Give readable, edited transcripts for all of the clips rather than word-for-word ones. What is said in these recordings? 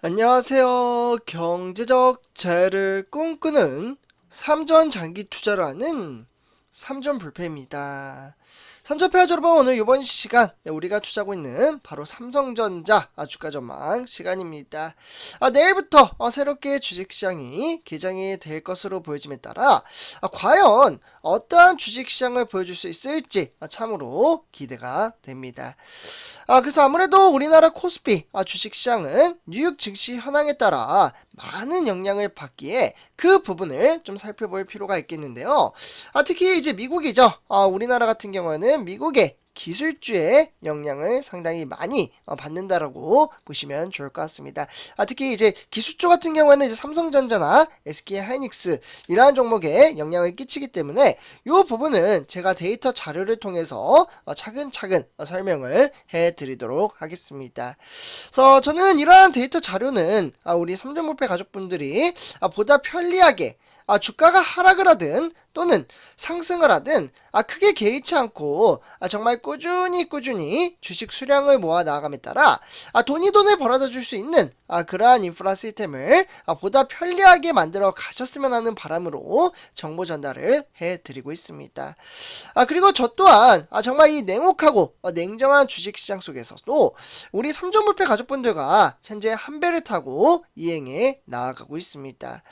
안녕하세요. 경제적 자유를 꿈꾸는 삼전 장기 투자를 하는 삼전불패입니다. 삼전패 여러분, 오늘 이번 시간 우리가 투자하고 있는 바로 삼성전자 주가 전망 시간입니다. 내일부터 새롭게 주식시장이 개장이 될 것으로 보여짐에 따라 과연 어떠한 주식시장을 보여줄 수 있을지 참으로 기대가 됩니다. 그래서 아무래도 우리나라 코스피 주식시장은 뉴욕 증시 현황에 따라 많은 영향을 받기에 그 부분을 좀 살펴볼 필요가 있겠는데요. 특히 이제 미국이죠. 우리나라 같은 경우에는 미국의 기술주의 영향을 상당히 많이 받는다라고 보시면 좋을 것 같습니다. 특히 이제 기술주 같은 경우에는 이제 삼성전자나 SK하이닉스 이러한 종목에 영향을 끼치기 때문에 이 부분은 제가 데이터 자료를 통해서 차근차근 설명을 해드리도록 하겠습니다. 그래서 저는 이러한 데이터 자료는 우리 삼전불패 가족분들이 보다 편리하게 주가가 하락을 하든 또는 상승을 하든 크게 개의치 않고 정말 꾸준히 주식 수량을 모아 나감에 따라 돈을 벌어다 줄 수 있는 그러한 인프라 시스템을 보다 편리하게 만들어 가셨으면 하는 바람으로 정보 전달을 해드리고 있습니다. 그리고 저 또한 정말 이 냉혹하고 냉정한 주식시장 속에서도 우리 삼전불패 가족분들과 현재 한 배를 타고 이행해 나아가고 있습니다.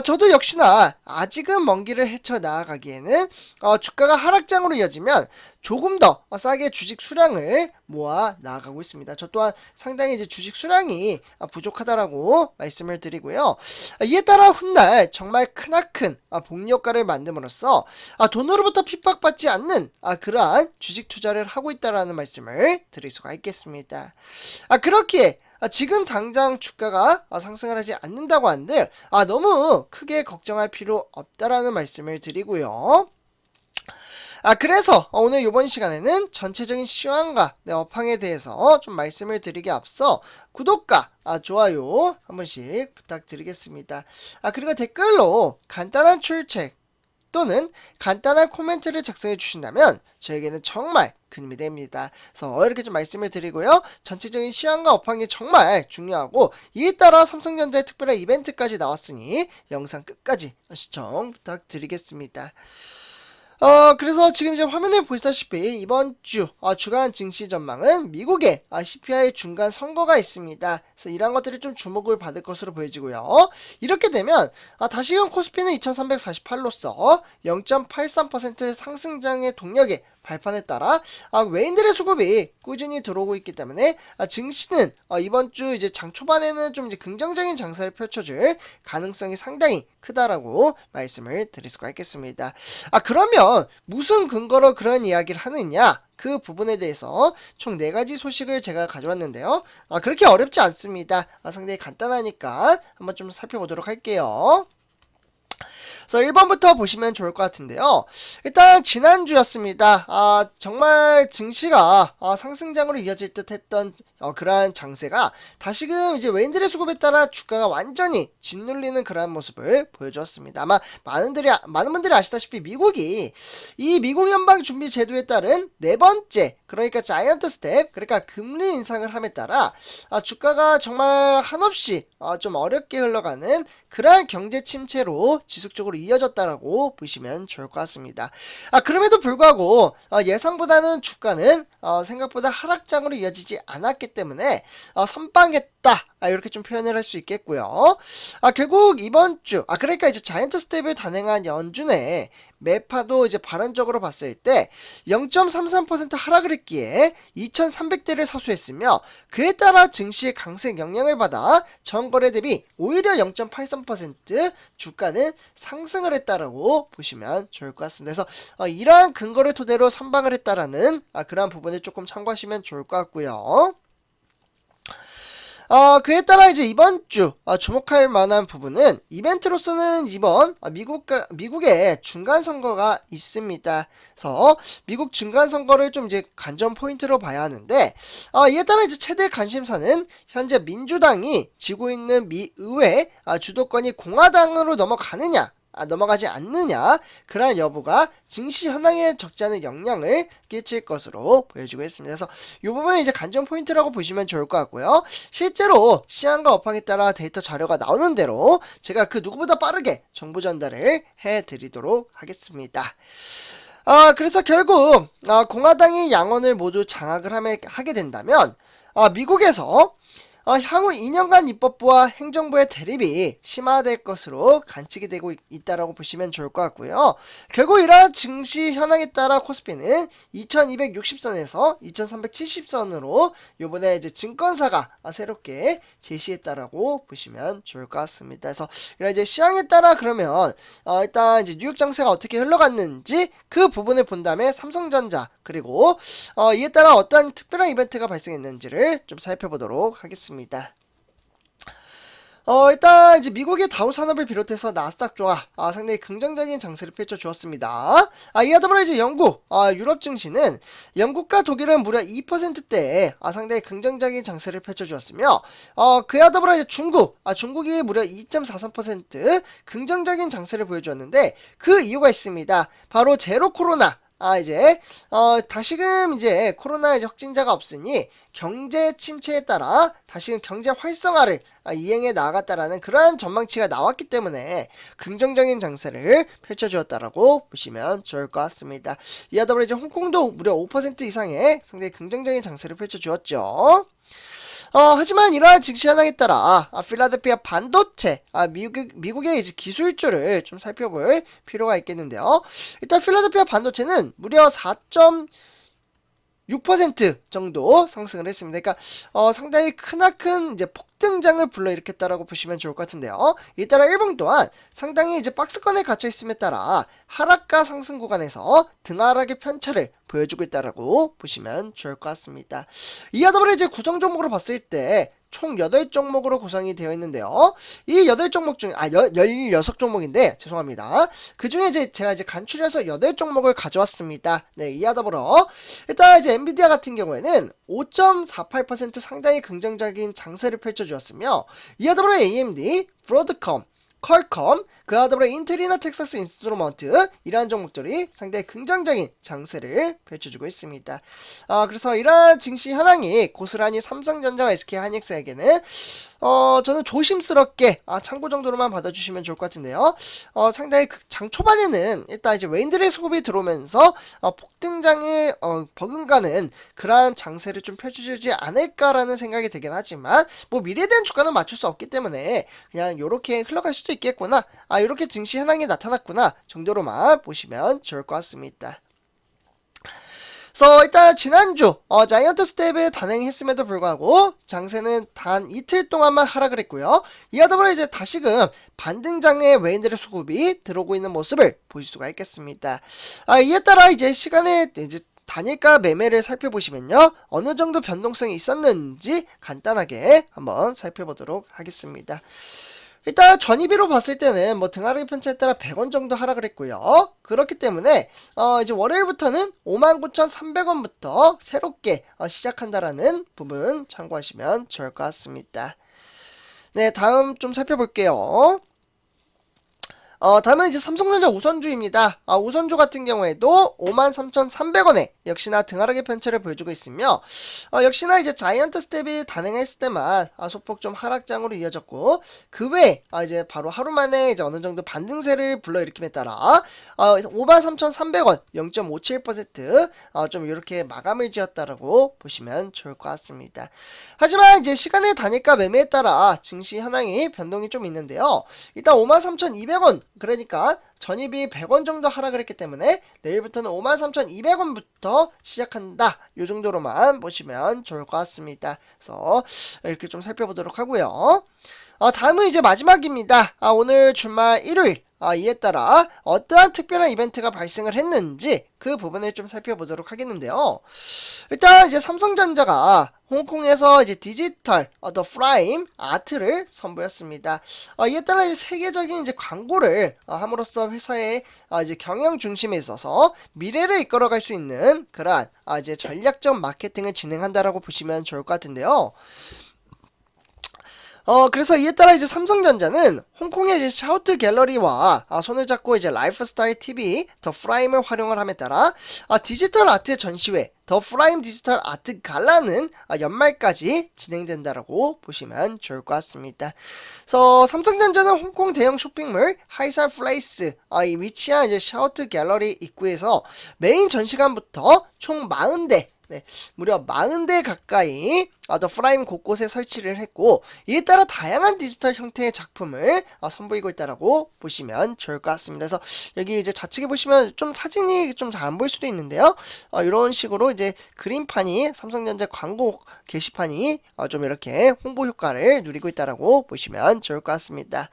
저도 역시나 아직은 먼 길을 헤쳐 나아가기에는 주가가 하락장으로 이어지면 조금 더 싸게 주식 수량을 모아 나아가고 있습니다. 저 또한 상당히 이제 주식 수량이 부족하다라고 말씀을 드리고요. 이에 따라 훗날 정말 크나큰 복리효과를 만듦으로써 돈으로부터 핍박받지 않는 그러한 주식 투자를 하고 있다라는 말씀을 드릴 수가 있겠습니다. 그렇기에 지금 당장 주가가 상승을 하지 않는다고 한들 너무 크게 걱정할 필요 없다라는 말씀을 드리고요. 그래서 오늘 이번 시간에는 전체적인 시황과 업황에 대해서 좀 말씀을 드리기 앞서 구독과 좋아요 한 번씩 부탁드리겠습니다. 그리고 댓글로 간단한 출첵 또는 간단한 코멘트를 작성해 주신다면 저에게는 정말 큰 힘이 됩니다. 그래서 이렇게 좀 말씀을 드리고요. 전체적인 시황과 업황이 정말 중요하고 이에 따라 삼성전자의 특별한 이벤트까지 나왔으니 영상 끝까지 시청 부탁드리겠습니다. 그래서 지금 이제 화면에 보시다시피 이번 주 주간 증시 전망은 미국의 CPI 중간 선거가 있습니다. 그래서 이러한 것들이 좀 주목을 받을 것으로 보여지고요. 이렇게 되면 다시금 코스피는 2348로서 0.83% 상승장의 동력에 발판에 따라 외인들의 수급이 꾸준히 들어오고 있기 때문에 증시는 이번 주 이제 장 초반에는 좀 이제 긍정적인 장세를 펼쳐줄 가능성이 상당히 크다라고 말씀을 드릴 수가 있겠습니다. 그러면 무슨 근거로 그런 이야기를 하느냐? 그 부분에 대해서 총 4가지 소식을 제가 가져왔는데요. 그렇게 어렵지 않습니다. 상당히 간단하니까 한번 좀 살펴보도록 할게요. 그래서 1번부터 보시면 좋을 것 같은데요. 일단 지난주였습니다. 정말 증시가 상승장으로 이어질 듯 했던 그러한 장세가 다시금 이제 외인들의 수급에 따라 주가가 완전히 짓눌리는 그러한 모습을 보여주었습니다. 아마 많은 분들이 아시다시피 미국이 이 미국 연방 준비 제도에 따른 4번째 그러니까 자이언트 스텝 그러니까 금리 인상을 함에 따라 주가가 정말 한없이 좀 어렵게 흘러가는 그러한 경제 침체로 지속적으로 이어졌다라고 보시면 좋을 것 같습니다. 그럼에도 불구하고 예상보다는 주가는 생각보다 하락장으로 이어지지 않았기 때문에 선방했다 이렇게 좀 표현을 할 수 있겠고요. 결국 이번 주 그러니까 이제 자이언트 스텝을 단행한 연준에 매파도 이제 발언적으로 봤을 때 0.33% 하락을 했기에 2300대를 사수했으며 그에 따라 증시의 강세 영향을 받아 전거래 대비 오히려 0.83% 주가는 상승을 했다라고 보시면 좋을 것 같습니다. 그래서 이러한 근거를 토대로 선방을 했다라는 그러한 부분을 조금 참고하시면 좋을 것 같고요. 그에 따라 이제 이번 주 주목할 만한 부분은 이벤트로서는 이번 미국의 중간 선거가 있습니다. 그래서 미국 중간 선거를 좀 이제 관전 포인트로 봐야 하는데 이에 따라 이제 최대 관심사는 현재 민주당이 지고 있는 미 의회 주도권이 공화당으로 넘어가느냐 넘어가지 않느냐, 그러한 여부가 증시 현황에 적지 않은 영향을 끼칠 것으로 보여지고 있습니다. 그래서 이 부분은 이제 관전 포인트라고 보시면 좋을 것 같고요. 실제로 시황과 업황에 따라 데이터 자료가 나오는 대로 제가 그 누구보다 빠르게 정보 전달을 해드리도록 하겠습니다. 그래서 결국 공화당이 양원을 모두 장악을 하게 된다면 미국에서 향후 2년간 입법부와 행정부의 대립이 심화될 것으로 관측이 되고 있다라고 보시면 좋을 것 같고요. 결국 이러한 증시 현황에 따라 코스피는 2260선에서 2370선으로 요번에 이제 증권사가 새롭게 제시했다라고 보시면 좋을 것 같습니다. 그래서 이런 이제 시황에 따라 그러면 일단 이제 뉴욕 장세가 어떻게 흘러갔는지 그 부분을 본 다음에 삼성전자 그리고 이에 따라 어떠한 특별한 이벤트가 발생했는지를 좀 살펴보도록 하겠습니다. 일단 이제 미국의 다우 산업을 비롯해서 나스닥 조합 상당히 긍정적인 장세를 펼쳐주었습니다. 이와 더불어 이제 영국, 유럽 증시는 영국과 독일은 무려 2%대의 상당히 긍정적인 장세를 펼쳐주었으며 그와 더불어 이제 중국이 무려 2.43% 긍정적인 장세를 보여주었는데 그 이유가 있습니다. 바로 제로 코로나. 다시금 코로나 확진자가 없으니 경제 침체에 따라 다시금 경제 활성화를 이행해 나아갔다라는 그러한 전망치가 나왔기 때문에 긍정적인 장세를 펼쳐주었다라고 보시면 좋을 것 같습니다. 이와 더불어 이제 홍콩도 무려 5% 이상의 상당히 긍정적인 장세를 펼쳐주었죠. 하지만 이러한 증시 현황에 따라 필라델피아 반도체 미국의 이제 기술주를 좀 살펴볼 필요가 있겠는데요. 일단 필라델피아 반도체는 무려 4.6% 정도 상승을 했습니다. 그러니까 상당히 크나큰 이제 폭등장을 불러일으켰다라고 보시면 좋을 것 같은데요. 이에 따라 일본 또한 상당히 이제 박스권에 갇혀 있음에 따라 하락과 상승 구간에서 등하락의 편차를 보여주고 있다라고 보시면 좋을 것 같습니다. 이와 더불어 이제 구성 종목으로 봤을 때 총 8종목으로 구성이 되어 있는데요. 이 8종목 중, 16종목인데, 죄송합니다. 그 중에 제가 간추려서 8종목을 가져왔습니다. 네, 이와 더불어, 일단 엔비디아 같은 경우에는 5.48% 상당히 긍정적인 장세를 펼쳐주었으며, 이와 더불어 AMD, 브로드컴, 퀄컴, 그와 더불어 인텔이나 텍사스 인스트루먼트 이러한 종목들이 상당히 긍정적인 장세를 펼쳐주고 있습니다. 그래서 이러한 증시 현황이 고스란히 삼성전자와 SK하이닉스에게는 저는 조심스럽게 참고 정도로만 받아주시면 좋을 것 같은데요. 상당히 장 초반에는 일단 이제 외인들의 수급이 들어오면서 폭등장에 버금가는 그러한 장세를 좀 펼쳐주지 않을까라는 생각이 들긴 하지만 뭐 미래에 대한 주가는 맞출 수 없기 때문에 그냥 요렇게 흘러갈 수도 있겠구나, 이렇게 증시 현황이 나타났구나 정도로만 보시면 좋을 것 같습니다. 그래서 일단 지난주 자이언트 스텝을 단행했음에도 불구하고 장세는 단 이틀 동안만 하락을 했고요. 이와 더불어 이제 다시금 반등장의 외인들의 수급이 들어오고 있는 모습을 보실 수가 있겠습니다. 이에 따라 이제 시간에 이제 단일가 매매를 살펴보시면요, 어느 정도 변동성이 있었는지 간단하게 한번 살펴보도록 하겠습니다. 일단 전입비로 봤을 때는 뭐 등하락의 편차에 따라 100원 정도 하락을 했고요. 그렇기 때문에 이제 월요일부터는 59,300원부터 새롭게 시작한다라는 부분 참고하시면 좋을 것 같습니다. 네, 다음 좀 살펴볼게요. 다음은 이제 삼성전자 우선주입니다. 우선주 같은 경우에도 53,300원에 역시나 등하락의 편차를 보여주고 있으며, 역시나 이제 자이언트 스텝이 단행했을 때만 소폭 좀 하락장으로 이어졌고, 그 외에 이제 바로 하루 만에 이제 어느 정도 반등세를 불러일으킴에 따라 53,300원 0.57% 좀 이렇게 마감을 지었다라고 보시면 좋을 것 같습니다. 하지만 이제 시간의 단일가 매매에 따라 증시 현황이 변동이 좀 있는데요. 일단 53,200원, 그러니까 전입이 100원 정도 하락을 했기 때문에 내일부터는 53,200원부터 시작한다, 요 정도로만 보시면 좋을 것 같습니다. 그래서 이렇게 좀 살펴보도록 하고요. 다음은 이제 마지막입니다. 오늘 주말 일요일, 이에 따라 어떠한 특별한 이벤트가 발생을 했는지 그 부분을 좀 살펴보도록 하겠는데요. 일단 이제 삼성전자가 홍콩에서 이제 디지털 더 프라임 아트를 선보였습니다. 이에 따라 이제 세계적인 이제 광고를 함으로써 회사의 이제 경영 중심에 있어서 미래를 이끌어갈 수 있는 그러한 이제 전략적 마케팅을 진행한다라고 보시면 좋을 것 같은데요. 그래서 이에 따라 이제 삼성전자는 홍콩의 이제 샤우트 갤러리와 손을 잡고 이제 라이프스타일 TV 더 프라임을 활용을 함에 따라 디지털 아트 전시회 더 프라임 디지털 아트 갈라는 연말까지 진행된다라고 보시면 좋을 것 같습니다. 그래서 삼성전자는 홍콩 대형 쇼핑몰 하이산 플레이스 이 위치한 이제 샤우트 갤러리 입구에서 메인 전시관부터 총 40대 무려 40대 가까이 더 프라임 곳곳에 설치를 했고 이에 따라 다양한 디지털 형태의 작품을 선보이고 있다라고 보시면 좋을 것 같습니다. 그래서 여기 이제 좌측에 보시면 좀 사진이 좀 잘 안 보일 수도 있는데요. 이런 식으로 이제 그림판이 삼성전자 광고 게시판이 좀 이렇게 홍보 효과를 누리고 있다라고 보시면 좋을 것 같습니다.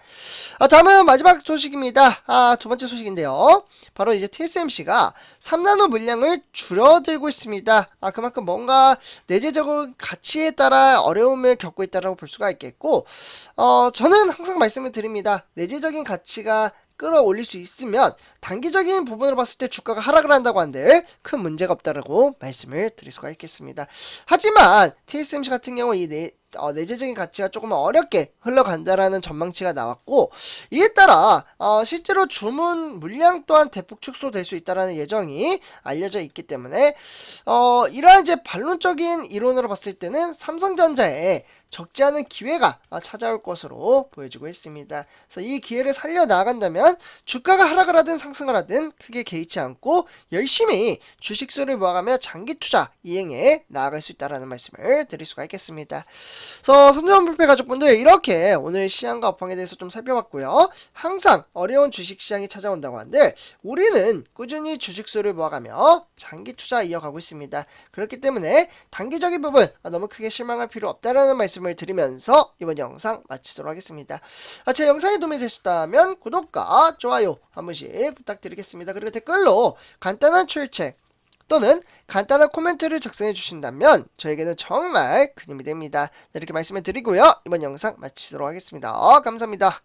다음은 마지막 소식입니다. 두 번째 소식인데요. 바로 이제 TSMC가 3나노 물량을 줄어들고 있습니다. 그만큼 뭔가 내재적인 가치에 따라 어려움을 겪고 있다고 볼 수가 있겠고, 저는 항상 말씀을 드립니다. 내재적인 가치가 끌어올릴 수 있으면 단기적인 부분으로 봤을 때 주가가 하락을 한다고 한들 큰 문제가 없다라고 말씀을 드릴 수가 있겠습니다. 하지만 TSMC 같은 경우 이 내재적인 가치가 조금 어렵게 흘러간다라는 전망치가 나왔고 이에 따라 실제로 주문 물량 또한 대폭 축소될 수 있다라는 예정이 알려져 있기 때문에 이러한 이제 반론적인 이론으로 봤을 때는 삼성전자에 적지 않은 기회가 찾아올 것으로 보여지고 있습니다. 그래서 이 기회를 살려 나간다면 주가가 하락을 하든 상승을 하든 크게 개의치 않고 열심히 주식수를 모아가며 장기 투자 이행에 나아갈 수 있다라는 말씀을 드릴 수가 있겠습니다. 그래서 선전불패 가족분들 이렇게 오늘 시장과 업황에 대해서 좀 살펴봤고요. 항상 어려운 주식시장이 찾아온다고 한들 우리는 꾸준히 주식수를 모아가며 장기 투자 이어가고 있습니다. 그렇기 때문에 단기적인 부분 너무 크게 실망할 필요 없다라는 말씀을 드리면서 이번 영상 마치도록 하겠습니다. 제 영상이 도움이 되셨다면 구독과 좋아요 한 번씩 부탁드리겠습니다. 그리고 댓글로 간단한 출첵 또는 간단한 코멘트를 작성해 주신다면 저에게는 정말 큰 힘이 됩니다. 이렇게 말씀을 드리고요. 이번 영상 마치도록 하겠습니다. 감사합니다.